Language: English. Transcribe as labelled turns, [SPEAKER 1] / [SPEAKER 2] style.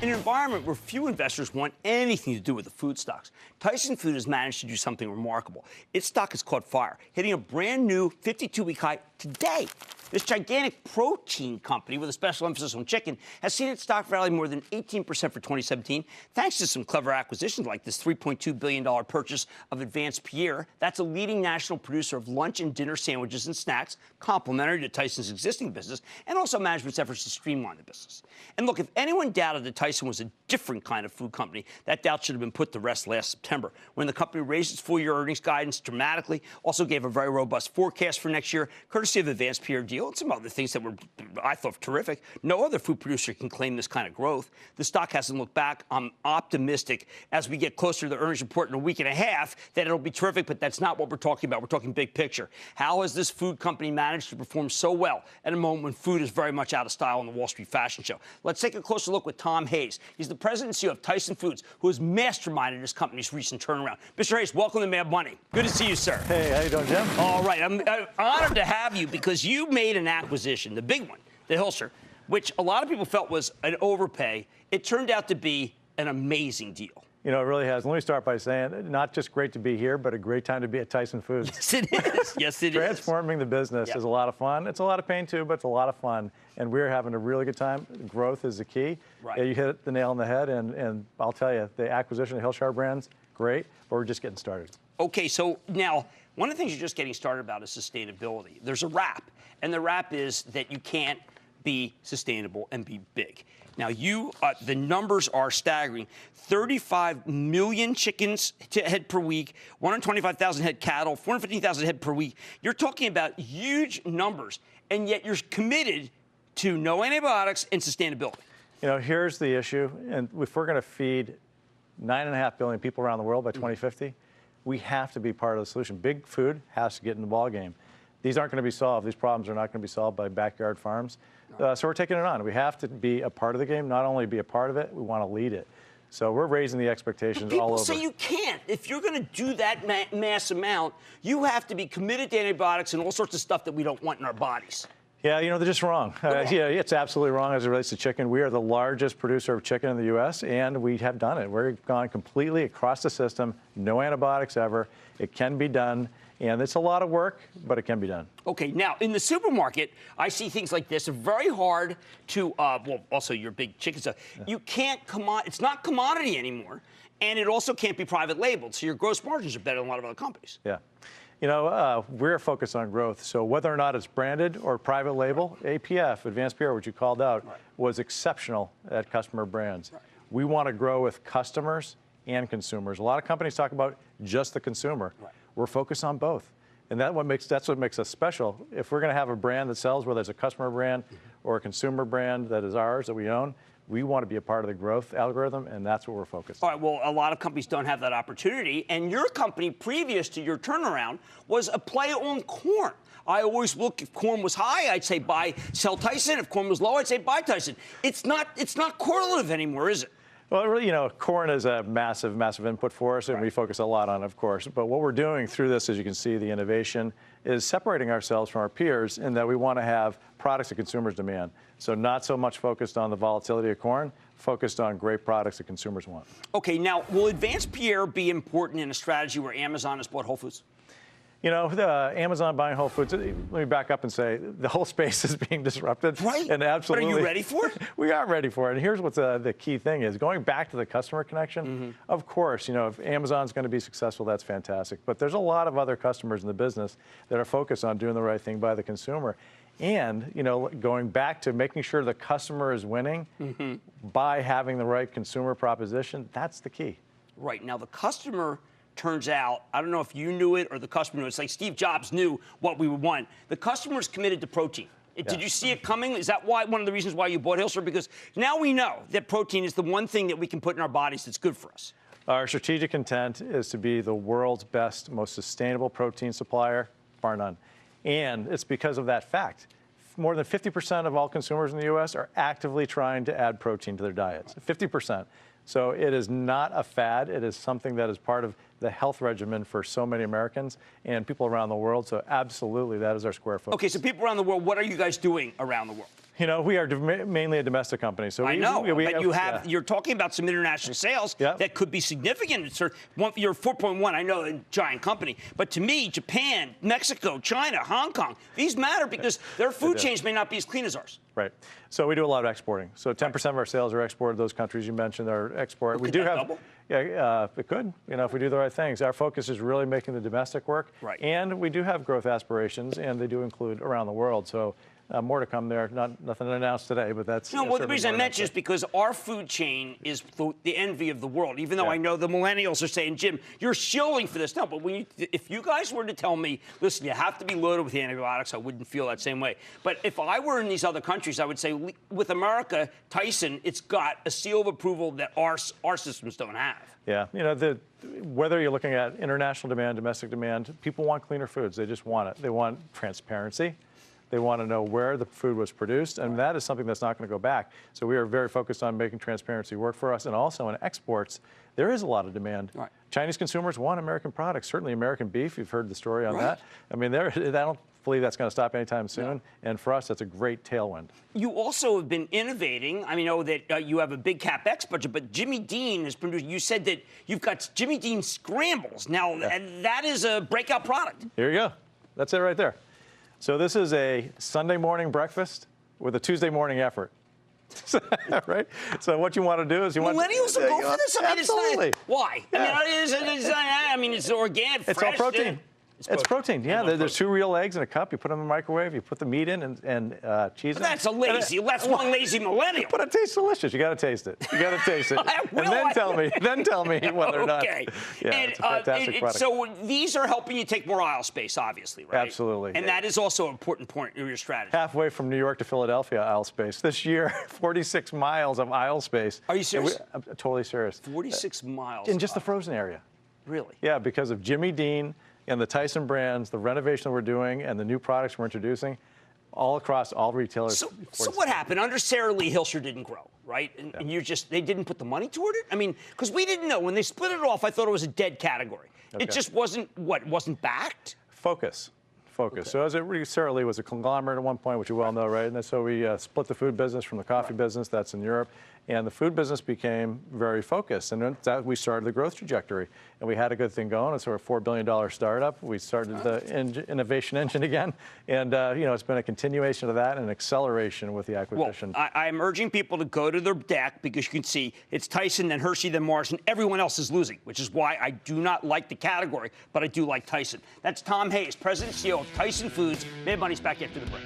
[SPEAKER 1] In an environment where few investors want anything to do with the food stocks, Tyson Foods has managed to do something remarkable. Its stock has caught fire, hitting a brand new 52-week high today. This gigantic protein company with a special emphasis on chicken has seen its stock rally more than 18% for 2017, thanks to some clever acquisitions like this $3.2 billion purchase of Advanced Pierre. That's a leading national producer of lunch and dinner sandwiches and snacks, complementary to Tyson's existing business, and also management's efforts to streamline the business. And look, if anyone doubted that Tyson was a different kind of food company, that doubt should have been put to rest last September, when the company raised its full-year earnings guidance dramatically, also gave a very robust forecast for next year, courtesy of Advanced Pierre deal, and some other things that were, I thought, terrific. No other food producer can claim this kind of growth. The stock hasn't looked back. I'm optimistic as we get closer to the earnings report in a week and a half that it'll be terrific, but that's not what we're talking about. We're talking big picture. How has this food company managed to perform so well at a moment when food is very much out of style on the Wall Street fashion show? Let's take a closer look with Tom Hayes. He's the president and CEO of Tyson Foods, who has masterminded this company's recent turnaround. Mr. Hayes, welcome to Mad Money. Good to see you, sir.
[SPEAKER 2] Hey, how you doing, Jim?
[SPEAKER 1] All right. I'm honored to have you because you made an acquisition, the big one, the Hilser, which a lot of people felt was an overpay. It turned out to be an amazing deal.
[SPEAKER 2] You know, it really has. Let me start by saying, not just great to be here, but a great time to be at Tyson Foods.
[SPEAKER 1] Yes, it is. Yes, it is.
[SPEAKER 2] Transforming the business is a lot of fun. It's a lot of pain, too, but it's a lot of fun. And we're having a really good time. Growth is the key.
[SPEAKER 1] Right.
[SPEAKER 2] Yeah, you hit the nail on the head. And I'll tell you, the acquisition of Hillshire Brands, great, but we're just getting started.
[SPEAKER 1] Okay, so now, one of the things you're just getting started about is sustainability. There's a wrap, and the wrap is that you can't be sustainable and be big. Now, the numbers are staggering. 35 million chickens head per week, 125,000 head cattle, 450,000 head per week. You're talking about huge numbers, and yet you're committed to no antibiotics and sustainability.
[SPEAKER 2] You know, here's the issue, and if we're going to feed 9.5 billion people around the world by 2050, we have to be part of the solution. Big food has to get in the ballgame. These aren't going to be solved. These problems are not going to be solved by backyard farms. So we're taking it on. We have to be a part of the game, not only be a part of it, we want to lead it. So we're raising the expectations all over.
[SPEAKER 1] People say you can't. If you're going to do that mass amount, you have to be committed to antibiotics and all sorts of stuff that we don't want in our bodies.
[SPEAKER 2] Yeah, you know, they're just wrong. Yeah, it's absolutely wrong as it relates to chicken. We are the largest producer of chicken in the U.S., and we have done it. We've gone completely across the system, no antibiotics ever. It can be done, and it's a lot of work, but it can be done.
[SPEAKER 1] Okay, now, in the supermarket, I see things like this. They're very hard to, well, also your big chicken stuff. Yeah. You can't, it's not commodity anymore, and it also can't be private labeled, so your gross margins are better than a lot of other companies.
[SPEAKER 2] Yeah. You know, we're focused on growth. So whether or not it's branded or private label, APF, Advanced Pierre, which you called out, was exceptional at customer brands. Right. We want to grow with customers and consumers. A lot of companies talk about just the consumer. Right. We're focused on both. And that's what makes us special. If we're going to have a brand that sells, whether it's a customer brand or a consumer brand that is ours, that we own, we want to be a part of the growth algorithm, and that's what we're focused on.
[SPEAKER 1] All right, well, a lot of companies don't have that opportunity, and your company, previous to your turnaround, was a play on corn. I always look, if corn was high, I'd say sell Tyson. If corn was low, I'd say buy Tyson. It's not correlative anymore, is it?
[SPEAKER 2] Well, really, you know, corn is a massive, massive input for us, and we focus a lot on it, of course. But what we're doing through this, as you can see, the innovation, is separating ourselves from our peers in that we want to have products that consumers demand. So not so much focused on the volatility of corn, focused on great products that consumers want. Okay,
[SPEAKER 1] now, will Advanced Pierre be important in a strategy where Amazon has bought Whole Foods?
[SPEAKER 2] You know, Amazon buying Whole Foods, let me back up and say the whole space is being disrupted.
[SPEAKER 1] Right.
[SPEAKER 2] And absolutely.
[SPEAKER 1] But are you ready for it?
[SPEAKER 2] We are ready for it. And here's what the key thing is. Going back to the customer connection, of course, you know, if Amazon's going to be successful, that's fantastic. But there's a lot of other customers in the business that are focused on doing the right thing by the consumer. And, you know, going back to making sure the customer is winning by having the right consumer proposition, that's the key.
[SPEAKER 1] Right. Now, the customer, turns out, I don't know if you knew it or the customer knew it. It's like Steve Jobs knew what we would want. The customer is committed to protein. Did you see it coming? Is that one of the reasons why you bought Hilser? Because now we know that protein is the one thing that we can put in our bodies that's good for us.
[SPEAKER 2] Our strategic intent is to be the world's best, most sustainable protein supplier, bar none. And it's because of that fact. More than 50% of all consumers in the U.S. are actively trying to add protein to their diets. 50%. So it is not a fad. It is something that is part of the health regimen for so many Americans and people around the world. So absolutely, that is our square focus.
[SPEAKER 1] Okay, so people around the world, what are you guys doing around the world?
[SPEAKER 2] We are mainly a domestic company. So
[SPEAKER 1] I know, but you're talking about some international sales
[SPEAKER 2] Yep.
[SPEAKER 1] that could be significant. You're 4.1, I know, a giant company. But to me, Japan, Mexico, China, Hong Kong, these matter because their food chains may not be as clean as ours.
[SPEAKER 2] Right. So we do a lot of exporting. So 10% of our sales are exported. Those countries you mentioned are export.
[SPEAKER 1] Well, we do have double?
[SPEAKER 2] Yeah, it could. If we do the right things. Our focus is really making the domestic work.
[SPEAKER 1] Right.
[SPEAKER 2] And we do have growth aspirations, and they do include around the world. So more to come there. Nothing to announce today, but that's.
[SPEAKER 1] No, well, the reason I mention is because our food chain is the envy of the world. Even though I know the millennials are saying, Jim, you're shilling for this. No, but if you guys were to tell me, listen, you have to be loaded with antibiotics, I wouldn't feel that same way. But if I were in these other countries, I would say, with America, Tyson, it's got a seal of approval that our systems don't have.
[SPEAKER 2] Yeah, whether you're looking at international demand, domestic demand, people want cleaner foods. They just want it. They want transparency. They want to know where the food was produced, and that is something that's not going to go back. So we are very focused on making transparency work for us, and also in exports, there is a lot of demand.
[SPEAKER 1] Right.
[SPEAKER 2] Chinese consumers want American products, certainly American beef. You've heard the story on that. I mean, I don't believe that's going to stop anytime soon, and for us, that's a great tailwind. You
[SPEAKER 1] also have been innovating. I know that you have a big CapEx budget, but Jimmy Dean has produced. You said that you've got Jimmy Dean Scrambles now, and that is a breakout product.
[SPEAKER 2] Here you go. That's it right there. So this is a Sunday morning breakfast with a Tuesday morning effort. Right? So what you want to do is
[SPEAKER 1] millennials will go for this? I mean,
[SPEAKER 2] absolutely.
[SPEAKER 1] Why?
[SPEAKER 2] Yeah.
[SPEAKER 1] I mean, it's organic,
[SPEAKER 2] it's
[SPEAKER 1] fresh.
[SPEAKER 2] all protein. It's protein. Yeah, there's 2 real eggs in a cup. You put them in the microwave. You put the meat in and cheese.
[SPEAKER 1] But that's one lazy millennial.
[SPEAKER 2] But it tastes delicious. You got to taste it. You got to taste it. And then tell me whether or not.
[SPEAKER 1] Okay.
[SPEAKER 2] Yeah, it's a fantastic product.
[SPEAKER 1] So these are helping you take more aisle space, obviously, right?
[SPEAKER 2] Absolutely.
[SPEAKER 1] And that is also an important point in your strategy.
[SPEAKER 2] Halfway from New York to Philadelphia aisle space this year. 46 miles of aisle space.
[SPEAKER 1] Are you serious?
[SPEAKER 2] I'm totally serious.
[SPEAKER 1] 46 miles.
[SPEAKER 2] In just the frozen area.
[SPEAKER 1] Really?
[SPEAKER 2] Yeah, because of Jimmy Dean and the Tyson brands, the renovation that we're doing, and the new products we're introducing, all across all retailers.
[SPEAKER 1] So what happened? Under Sarah Lee, Hilscher didn't grow, right? And they didn't put the money toward it? I mean, because we didn't know. When they split it off, I thought it was a dead category. Okay. It just wasn't backed?
[SPEAKER 2] Focus. Okay. So Sarah Lee was a conglomerate at one point, which you well know, right? And so we split the food business from the coffee business. That's in Europe. And the food business became very focused. And that we started the growth trajectory. And we had a good thing going. And so we're a $4 billion startup. We started the innovation engine again. And, it's been a continuation of that and an acceleration with the acquisition.
[SPEAKER 1] Well, I'm urging people to go to their deck because you can see it's Tyson, then Hershey, then Mars, and everyone else is losing, which is why I do not like the category, but I do like Tyson. That's Tom Hayes, President and CEO of Tyson Foods. Mad Money's back after the break.